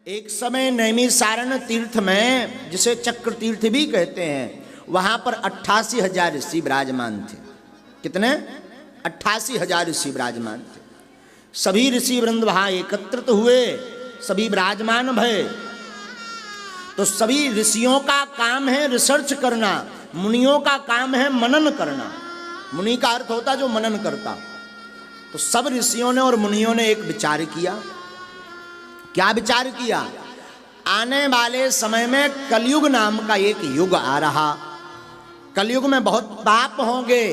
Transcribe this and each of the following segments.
एक समय नैमिसारण तीर्थ में, जिसे चक्र तीर्थ भी कहते हैं, वहां पर 88,000 ऋषि विराजमान थे। कितने? 88,000 ऋषि विराजमान थे। सभी ऋषि वृंद वहां एकत्रित हुए, सभी विराजमान भय। तो सभी ऋषियों का काम है रिसर्च करना, मुनियों का काम है मनन करना। मुनि का अर्थ होता जो मनन करता। तो सब ऋषियों ने और मुनियों ने एक विचार किया। क्या विचार किया? आने वाले समय में कलयुग नाम का एक युग आ रहा। कलयुग में बहुत पाप होंगे,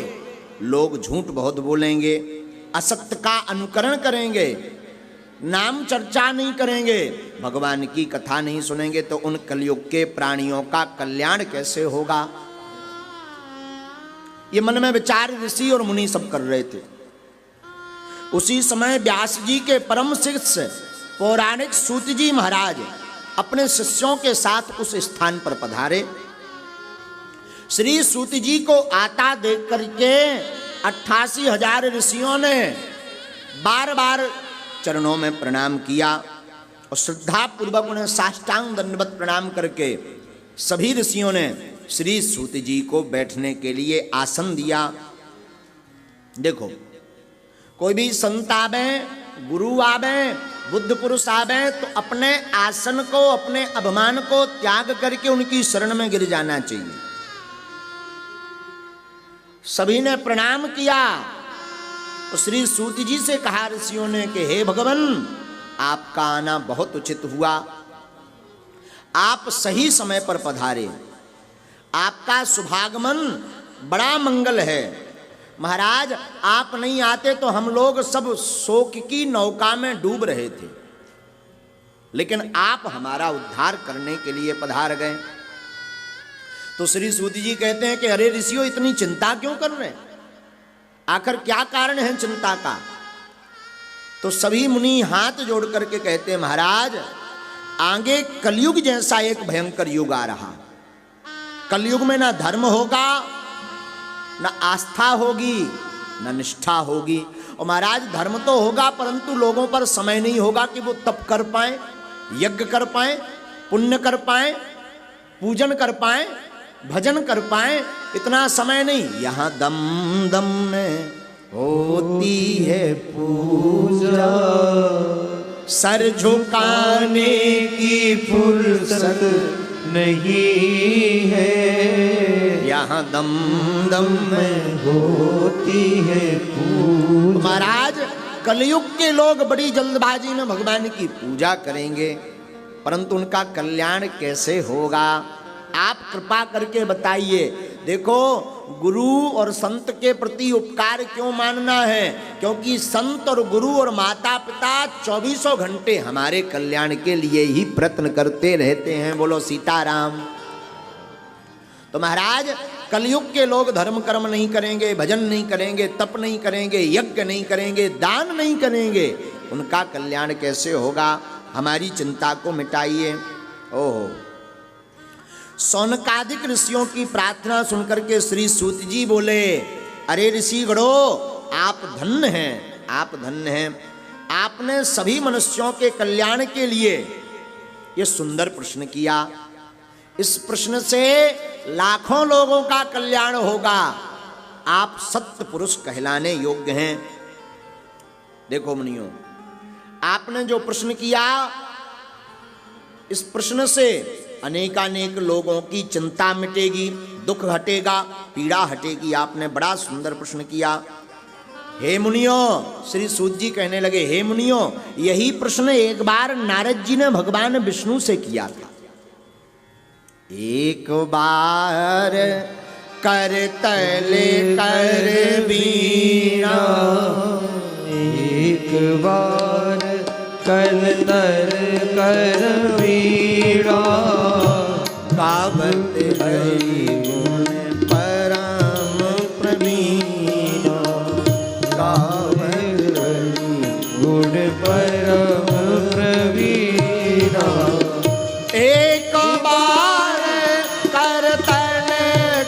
लोग झूठ बहुत बोलेंगे, असत्य का अनुकरण करेंगे, नाम चर्चा नहीं करेंगे, भगवान की कथा नहीं सुनेंगे, तो उन कलयुग के प्राणियों का कल्याण कैसे होगा? ये मन में विचार ऋषि और मुनि सब कर रहे थे। उसी समय व्यास जी के परम शिष्य पौराणिक सूत जी महाराज अपने शिष्यों के साथ उस स्थान पर पधारे। श्री सूत जी को आता देख करके 88,000 ऋषियों ने बार बार चरणों में प्रणाम किया और श्रद्धा पूर्वक उन्हें साष्टांग दंडवत प्रणाम करके सभी ऋषियों ने श्री सूत जी को बैठने के लिए आसन दिया। देखो, कोई भी संत आवे, गुरु आवे, बुद्ध पुरुष आवे, तो अपने आसन को, अपने अभिमान को त्याग करके उनकी शरण में गिर जाना चाहिए। सभी ने प्रणाम किया तो श्री सूत जी से कहा ऋषियों ने कि हे भगवान, आपका आना बहुत उचित हुआ, आप सही समय पर पधारे, आपका शुभागमन बड़ा मंगल है। महाराज, आप नहीं आते तो हम लोग सब शोक की नौका में डूब रहे थे, लेकिन आप हमारा उद्धार करने के लिए पधार गए। तो श्री सूत जी कहते हैं कि अरे ऋषियों, इतनी चिंता क्यों कर रहे हैं? आखिर क्या कारण है चिंता का? तो सभी मुनि हाथ जोड़ करके कहते हैं, महाराज, आगे कलयुग जैसा एक भयंकर युग आ रहा। कलयुग में ना धर्म होगा, ना आस्था होगी, ना निष्ठा होगी। और महाराज, धर्म तो होगा परंतु लोगों पर समय नहीं होगा कि वो तप कर पाए, यज्ञ कर पाए, पुण्य कर पाए, पूजन कर पाए, भजन कर पाए। इतना समय नहीं। यहाँ दम दम में होती है पूजा, सर झुकाने की फुर्सत नहीं है। यहाँ दम दम में होती है पूजा। महाराज, कलयुग के लोग बड़ी जल्दबाजी में भगवान की पूजा करेंगे, परंतु उनका कल्याण कैसे होगा? आप कृपा करके बताइए। देखो, गुरु और संत के प्रति उपकार क्यों मानना है? क्योंकि संत और गुरु और माता पिता 24 घंटे हमारे कल्याण के लिए ही प्रयत्न करते रहते हैं। बोलो सीताराम। तो महाराज, कलयुग के लोग धर्म कर्म नहीं करेंगे, भजन नहीं करेंगे, तप नहीं करेंगे, यज्ञ नहीं करेंगे, दान नहीं करेंगे, उनका कल्याण कैसे होगा? हमारी चिंता को मिटाइए। ओहो, सौनकादिक ऋषियों की प्रार्थना सुनकर के श्री सूत जी बोले, अरे ऋषि गणो, आप धन्य हैं, आप धन्य हैं। आपने सभी मनुष्यों के कल्याण के लिए ये सुंदर प्रश्न किया। इस प्रश्न से लाखों लोगों का कल्याण होगा। आप सत्य पुरुष कहलाने योग्य हैं। देखो मुनियों, आपने जो प्रश्न किया, इस प्रश्न से अनेकानेक लोगों की चिंता मिटेगी, दुख हटेगा, पीड़ा हटेगी। आपने बड़ा सुंदर प्रश्न किया। हे मुनियों, श्री सूत जी कहने लगे, हे मुनियों, यही प्रश्न एक बार नारद जी ने भगवान विष्णु से किया था। एक बार कर तले कर बीना, एक बार कर तर कर बीना, गावत हरि गुण परम प्रवीणा, गावत हरि गुण परम प्रवीणा। एक बार कर तल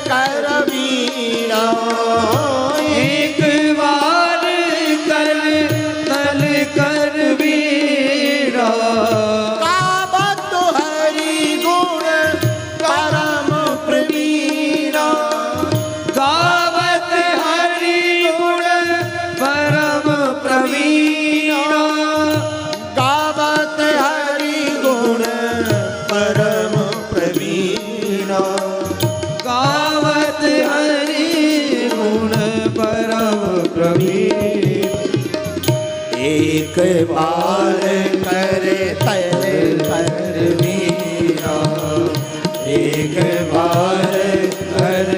कर बीना, एक बार कर तल कर बीना, गावत बार करे तैरे मीरा, एक बार कर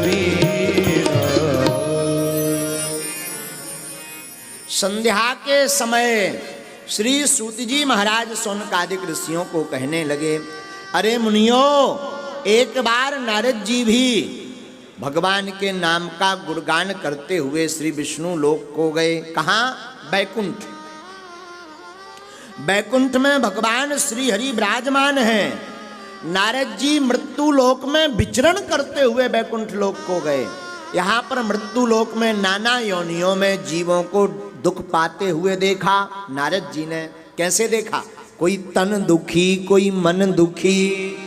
मीरा। संध्या के समय श्री सूत जी महाराज शौनकादिक ऋषियों को कहने लगे, अरे मुनियों, एक बार नारद जी भी भगवान के नाम का गुणगान करते हुए श्री विष्णु लोक को गए। कहाँ? बैकुंठ। बैकुंठ में भगवान श्री हरि विराजमान हैं। नारद जी मृत्यु लोक में विचरण करते हुए बैकुंठ लोक को गए। यहाँ पर मृत्यु लोक में नाना योनियों में जीवों को दुख पाते हुए देखा नारद जी ने। कैसे देखा? कोई तन दुखी, कोई मन दुखी,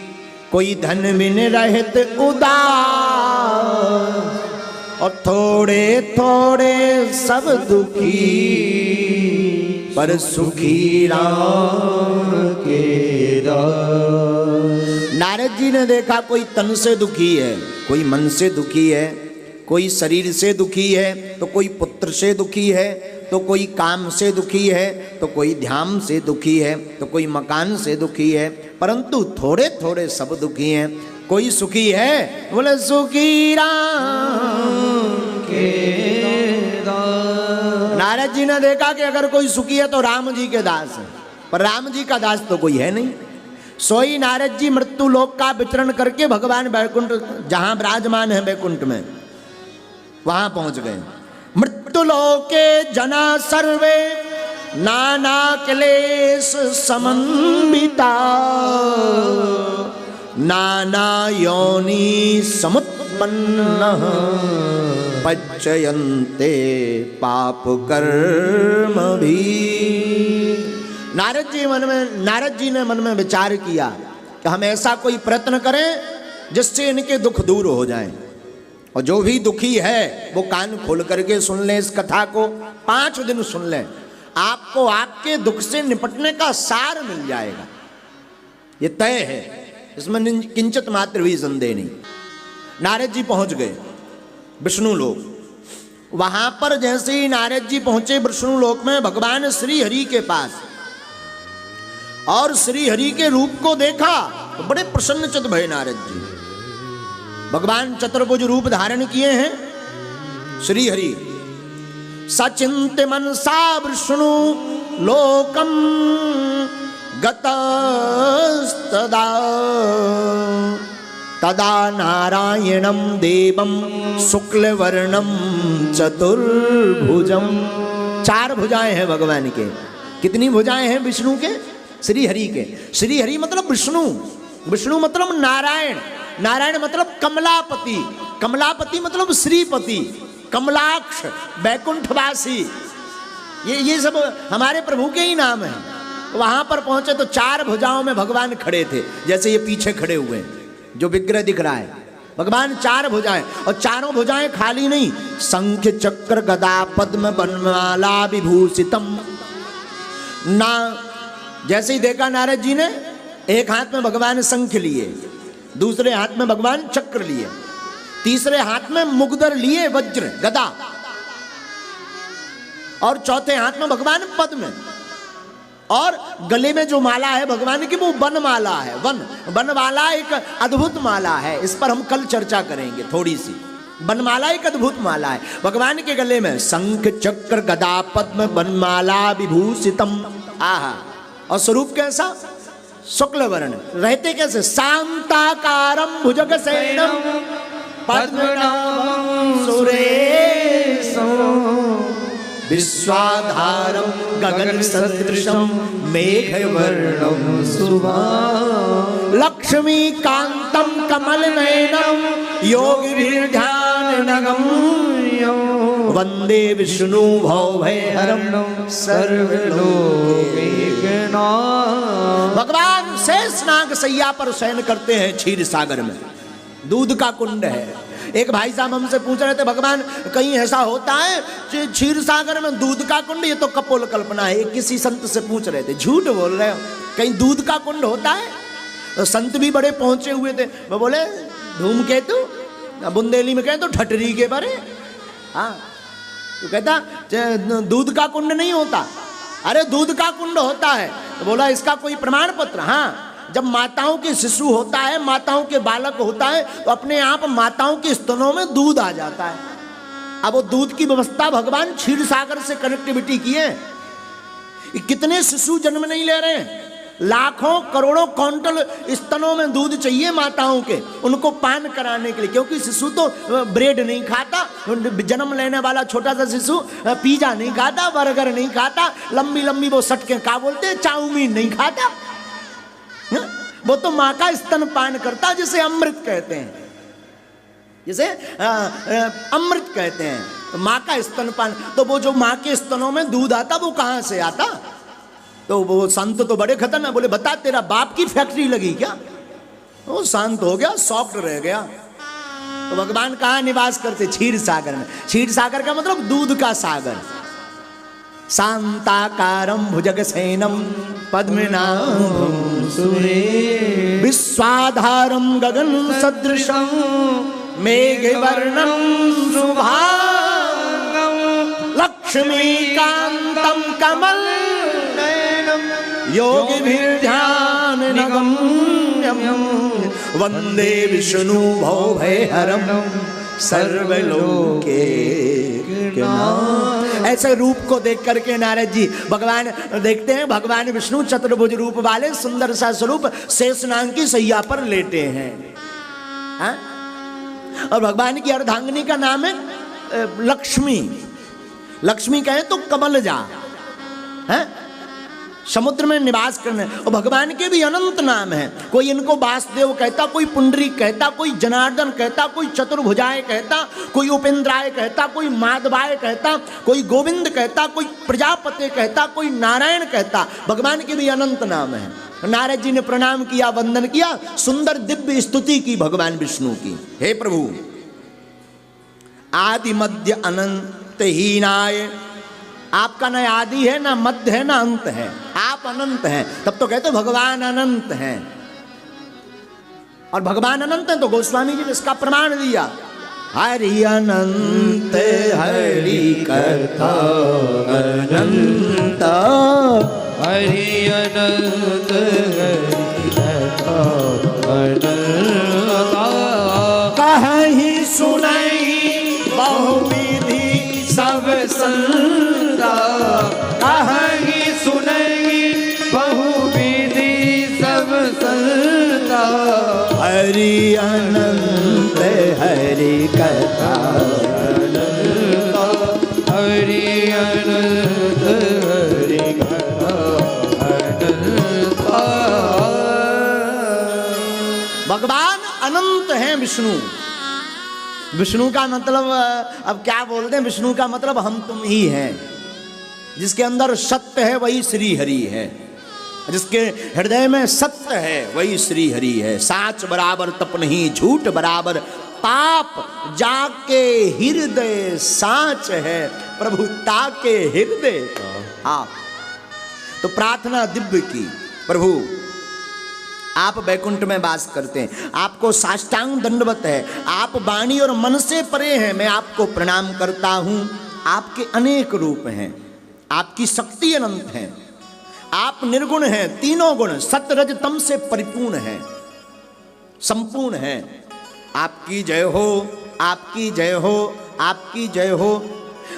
कोई धन बिन रहत उदास, और थोड़े थोड़े सब दुखी, पर सुखी राम के दास। नारद जी ने देखा कोई तन से दुखी है, कोई मन से दुखी है, कोई शरीर से दुखी है, तो कोई पुत्र से दुखी है, तो कोई काम से दुखी है, तो कोई ध्यान से दुखी है, तो कोई मकान से दुखी है, परंतु थोड़े थोड़े सब दुखी हैं। कोई सुखी है? बोले सुखी राम के दास। नारद जी ने देखा कि अगर कोई सुखी है तो राम जी के दास है, पर राम जी का दास तो कोई है नहीं। सोई नारद जी मृत्यु लोक का विचरण करके भगवान बैकुंठ जहां विराजमान है बैकुंठ में वहां पहुंच गए। मृत्यु लोके जना सर्वे नाना क्लेश समन्विता, नाना योनि समुत्पन्न पच्यन्ते पाप कर्म भी। नारद जी ने मन में विचार किया कि हम ऐसा कोई प्रयत्न करें जिससे इनके दुख दूर हो जाएं, और जो भी दुखी है वो कान खोल करके सुन ले इस कथा को, 5 दिन सुन ले, आपको आपके दुख से निपटने का सार मिल जाएगा। ये तय है, इसमें किंचित मात्र भी संदेह नहीं। नारद जी पहुंच गए विष्णु लोक। वहां पर जैसे ही नारद जी पहुंचे विष्णु लोक में भगवान श्री हरि के पास, और श्री हरि के रूप को देखा तो बड़े प्रसन्नचित्त भये नारद जी। भगवान चतुर्भुज रूप धारण किए हैं श्री हरि। सचिंत मनसा विष्णु लोकम गतस्तदा, तदा नारायणं देवं शुक्लवर्णं चतुर्भुजम। 4 भुजाएं हैं भगवान के। कितनी भुजाएं हैं विष्णु के? श्री हरि के। श्री हरि मतलब विष्णु, विष्णु मतलब नारायण, नारायण मतलब कमलापति, कमलापति मतलब श्रीपति, कमलाक्ष, बैकुंठवासी, ये सब हमारे प्रभु के ही नाम हैं। वहां पर पहुंचे तो 4 भुजाओं में भगवान खड़े थे, जैसे ये पीछे खड़े हुए हैं जो विग्रह दिख रहा है। भगवान 4 भुजाएं, और चारों भुजाएं खाली नहीं, शंख चक्र गदा पद्म वनमाला विभूषितम। ना जैसे ही देखा नारद जी ने, एक हाथ में भगवान शंख लिए, दूसरे हाथ में भगवान चक्र लिए, तीसरे हाथ में मुगदर लिए वज्र गदा, और चौथे हाथ में भगवान पद्म, और गले में जो माला है भगवान की वो वन माला है। वन माला एक अद्भुत माला है, इस पर हम कल चर्चा करेंगे थोड़ी सी। वनमाला एक अद्भुत माला है भगवान के गले में, शंख चक्र गदा पद्म वनमाला विभूषितम। आहा, और स्वरूप कैसा? शुक्ल वर्ण। रहते कैसे? शांताकारम भुजगसेनम पद्मनाभं सुरेशम विश्वाधारम गगन सदृशम मेघवर्णम शुभम लक्ष्मीकांतम कमल नयनम योगिभिर्ध्यानगम्यं वंदे विष्णु भवभयहरम सर्वलोकैकनाथ। भगवान शेषनाग सैया पर शयन करते हैं क्षीर सागर में, दूध का कुंड है। एक भाई साहब हमसे पूछ रहे थे, भगवान कहीं ऐसा होता है क्षीर सागर में दूध का कुंड? ये तो कपोल कल्पना है। किसी संत से पूछ रहे थे, झूठ बोल रहे हो, कहीं दूध का कुंड होता है? तो संत भी बड़े पहुंचे हुए थे, वो बोले धूमकेतु, बुंदेली में कहें तो ठटरी के बारे। हाँ, तो कहता दूध का कुंड नहीं होता। अरे दूध का कुंड होता है। तो बोला इसका कोई प्रमाण पत्र? हाँ, जब माताओं के शिशु होता है, माताओं के बालक होता है, तो अपने आप माताओं के स्तनों में दूध आ जाता है। अब वो दूध की व्यवस्था भगवान क्षीर सागर से कनेक्टिविटी की है। कितने शिशु जन्म नहीं ले रहे हैं, लाखों करोड़ों क्विंटल स्तनों में दूध चाहिए माताओं के, उनको पान कराने के लिए। क्योंकि शिशु तो ब्रेड नहीं खाता, जन्म लेने वाला छोटा सा शिशु पिज्जा नहीं खाता, बर्गर नहीं खाता, लंबी लंबी वो सटके क्या बोलते हैं, चाउमीन नहीं खाता। वो तो माँ का स्तन पान करता, जिसे अमृत कहते हैं, जिसे अमृत कहते हैं। तो माँ का स्तन पान, तो वो जो माँ के स्तनों में दूध आता वो कहाँ से आता? तो वो संत तो बड़े खतरनाक, बोले बता तेरा बाप की फैक्ट्री लगी क्या? वो शांत हो गया, शॉक्ड रह गया। तो भगवान कहाँ निवास करते? क्षीर सागर में। क्षीर सागर का मतलब दूध का सागर। शांताकारं भुजगसेनं पद्मनाभं सुरेशं विश्वाधारं गगन सदृशं मेघवर्णं शुभांगं लक्ष्मीकान्तं कमलनयनं योगिभिर्ध्याननिगम्यं वन्दे विष्णु भवभयहरं सर्वलोकैकनाथं। ऐसे रूप को देख करके नारद जी भगवान देखते हैं, भगवान विष्णु चतुर्भुज रूप वाले सुंदर सा स्वरूप शेषनाग की सैया पर लेटे हैं। हा? और भगवान की अर्धांगिनी का नाम है लक्ष्मी। लक्ष्मी कहे तो कमलजा है, समुद्र में निवास करने। और भगवान के भी अनंत नाम है। कोई इनको वासुदेव कहता, कोई पुंडरीक कहता, कोई जनार्दन कहता, कोई चतुर्भुजाय कहता, कोई उपेंद्राय कहता, कोई माधवाय कहता, कोई गोविंद कहता, कोई प्रजापति कहता, कोई नारायण कहता। भगवान के भी अनंत नाम है। नारद जी ने प्रणाम किया, वंदन किया, सुंदर दिव्य स्तुति की भगवान विष्णु की। हे प्रभु, आदि मध्य अनंत हीनाय, आपका न आदि है, ना मध्य है, ना अंत है, आप अनंत हैं। तब तो कहते भगवान अनंत हैं। और भगवान अनंत हैं तो गोस्वामी जी ने इसका प्रमाण दिया। हरि अनंत हरि कर्ता अनंत, हरि अनंत हरि कर्ता अनंत, कहि सुनई बहुविधि सब संता, कहि सुनई बहुविधि सब संता, हरि अनंत हरि कर्ता अनंत, हरि अनंत हरि कर्ता अनंत। भगवान अनंत हैं विष्णु। विष्णु का मतलब अब क्या बोलते हैं, विष्णु का मतलब हम तुम ही हैं। जिसके अंदर सत्य है वही श्री हरि है, जिसके हृदय में सत्य है वही श्री हरि है। साच बराबर तप नहीं, झूठ बराबर पाप, जाके हृदय साच है, प्रभुता के हृदय आप। तो प्रार्थना दिव्य की, प्रभु आप वैकुंठ में वास करते हैं, आपको साष्टांग दंडवत है, आप वाणी और मन से परे हैं, मैं आपको प्रणाम करता हूं। आपके अनेक रूप हैं, आपकी शक्ति अनंत है, आप निर्गुण हैं, तीनों गुण सत्य रज तम से परिपूर्ण है, संपूर्ण है। आपकी जय हो, आपकी जय हो, आपकी जय हो।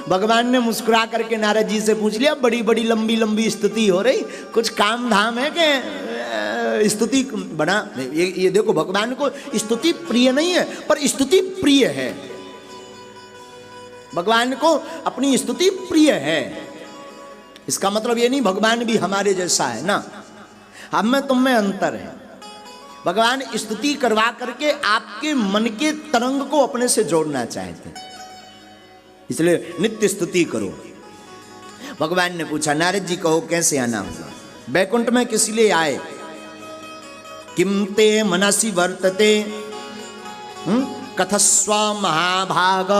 भगवान ने मुस्कुरा करके नारद जी से पूछ लिया, बड़ी बड़ी लंबी लंबी स्तुति हो रही, कुछ काम धाम है कि स्तुति बना? ये देखो, भगवान को स्तुति प्रिय नहीं है, पर स्तुति प्रिय है। भगवान को अपनी स्तुति प्रिय है। इसका मतलब ये नहीं भगवान भी हमारे जैसा है ना, हम में तुम में अंतर है। भगवान स्तुति करवा करके आपके मन के तरंग को अपने से जोड़ना चाहते हैं, इसलिए नित्य स्तुति करो। भगवान ने पूछा, नारद जी कहो कैसे आना होगा? वैकुंठ में किस लिए आए? किम ते मनसि वर्तते कथस्व महाभाग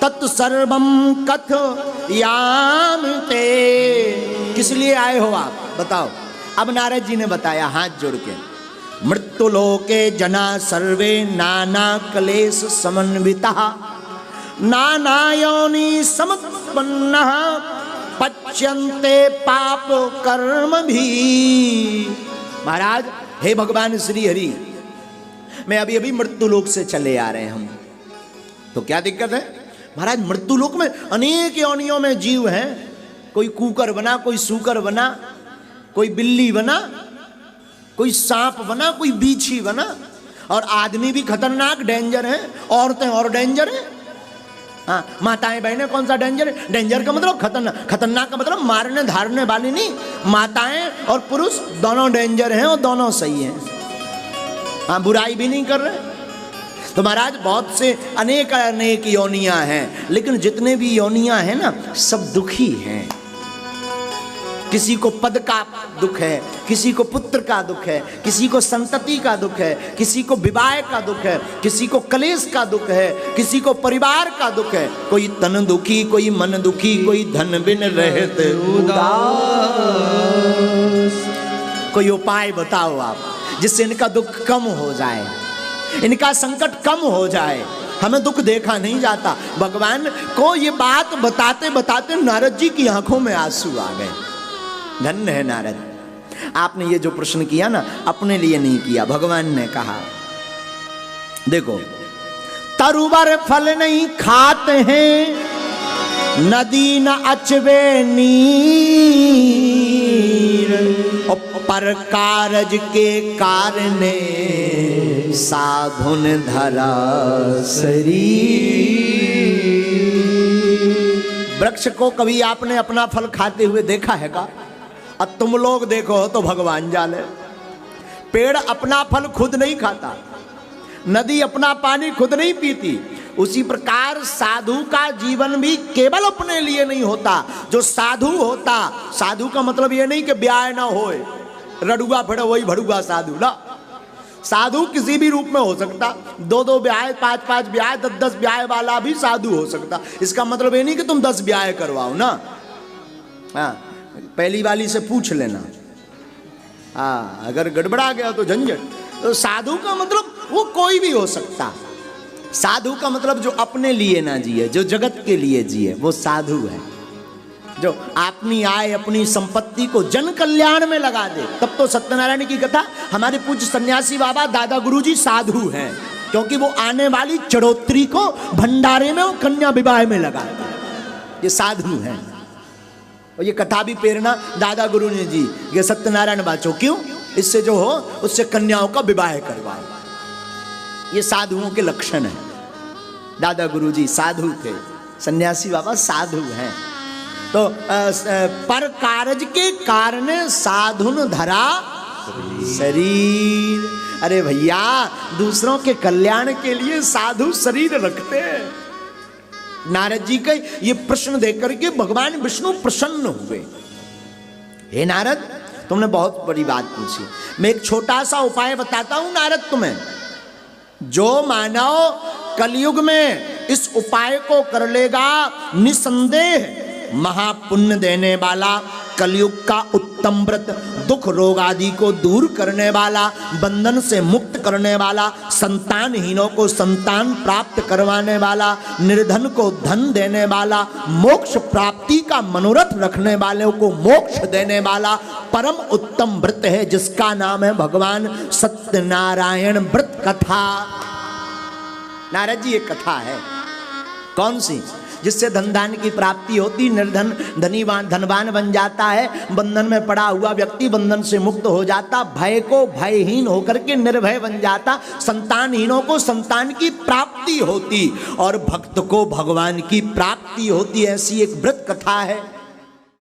तत्सर्वं कथयामि ते। किस लिए आए हो आप, बताओ। अब नारद जी ने बताया हाथ जोड़ के, मृत्युलोके जना सर्वे नाना क्लेश समन्विता नाना योनि समुत्पन्नः पच्यन्ते पाप कर्म भी। महाराज, हे भगवान श्री हरि, मैं अभी अभी मृत्युलोक से चले आ रहे हैं हम, तो क्या दिक्कत है महाराज? मृत्युलोक में अनेक योनियों में जीव हैं, कोई कुकर बना, कोई सूकर बना, कोई बिल्ली बना, कोई सांप बना, कोई बीछी बना, और आदमी भी खतरनाक डेंजर है, औरतें और डेंजर है। हाँ, माताएं बहनें कौन सा डेंजर है? डेंजर का मतलब खतरनाक, खतरनाक का मतलब मारने धारने वाली नहीं। माताएं और पुरुष दोनों डेंजर हैं और दोनों सही हैं। हाँ, बुराई भी नहीं कर रहे। तो महाराज, बहुत से अनेक अनेक योनियां हैं, लेकिन जितने भी योनियां हैं ना, सब दुखी हैं। किसी को पद का दुख है, किसी को पुत्र का दुख है, किसी को संतति का दुख है, किसी को विवाह का दुख है, किसी को कलेश का दुख है, किसी को परिवार का दुख है। कोई तन दुखी, कोई मन दुखी, कोई धन बिन रहत उदास। कोई उपाय बताओ आप, जिससे इनका दुख कम हो जाए, इनका संकट कम हो जाए। हमें दुख देखा नहीं जाता। भगवान को ये बात बताते बताते नारद जी की आंखों में आंसू आ गए। धन्य है नारद, आपने ये जो प्रश्न किया ना, अपने लिए नहीं किया। भगवान ने कहा, देखो, तरुवर फल नहीं खाते हैं, नदी न अचवे नीर, पर कारज के कारणे साधुन धरा शरीर। वृक्ष को कभी आपने अपना फल खाते हुए देखा है का? अब तुम लोग देखो तो भगवान जाने। पेड़ अपना फल खुद नहीं खाता, नदी अपना पानी खुद नहीं पीती। उसी प्रकार साधु का जीवन भी केवल अपने लिए नहीं होता। जो साधु होता, साधु का मतलब ये नहीं कि ब्याह ना होए, रडुआ फड़े वही भड़ुआ साधु ना। साधु किसी भी रूप में हो सकता, 2-2 ब्याह, 5-5 ब्याह, 10-10 ब्याह वाला भी साधु हो सकता। इसका मतलब ये नहीं कि तुम 10 ब्याह करवाओ ना। हाँ, पहली वाली से पूछ लेना, हाँ, अगर गड़बड़ा गया तो झंझट। तो साधु का मतलब वो कोई भी हो सकता। साधु का मतलब जो अपने लिए ना जिए, जो जगत के लिए जिए, वो साधु है। जो अपनी आय, अपनी संपत्ति को जन कल्याण में लगा दे, तब तो सत्यनारायण की कथा, हमारे पूज्य सन्यासी बाबा दादा गुरुजी साधु हैं, क्योंकि वो आने वाली चढ़ोत्री को भंडारे में, वो कन्या विवाह में लगाते हैं। ये साधु हैं। और ये कथा भी प्रेरणा दादा गुरु ने जी, ये सत्यनारायण बाचो, क्यों? इससे जो हो उससे कन्याओं का विवाह करवाए। ये साधुओं के लक्षण है। दादा गुरु जी साधु थे, सन्यासी बाबा साधु हैं। तो पर कारज के कारण साधुन धरा शरीर। अरे भैया, दूसरों के कल्याण के लिए साधु शरीर रखते हैं। नारद जी का ये प्रश्न देकर के भगवान विष्णु प्रसन्न हुए। हे नारद, तुमने बहुत बड़ी बात पूछी, मैं एक छोटा सा उपाय बताता हूं नारद तुम्हें। जो मानव कलयुग में इस उपाय को कर लेगा, निसंदेह महापुण्य देने वाला, कलयुग का उत्तम व्रत, दुख रोग आदि को दूर करने वाला, बंधन से मुक्त करने वाला, संतानहीनों को संतान प्राप्त करवाने वाला, निर्धन को धन देने वाला, मोक्ष प्राप्ति का मनोरथ रखने वालों को मोक्ष देने वाला परम उत्तम व्रत है, जिसका नाम है भगवान सत्यनारायण व्रत कथा। नारद जी, एक कथा है। कौन सी? जिससे धन दान की प्राप्ति होती, निर्धन धनीवान धनवान बन जाता है, बंधन में पड़ा हुआ व्यक्ति बंधन से मुक्त हो जाता, भय को भयहीन होकर के निर्भय बन जाता, संतानहीनों को संतान की प्राप्ति होती और भक्त को भगवान की प्राप्ति होती। ऐसी एक व्रत कथा है।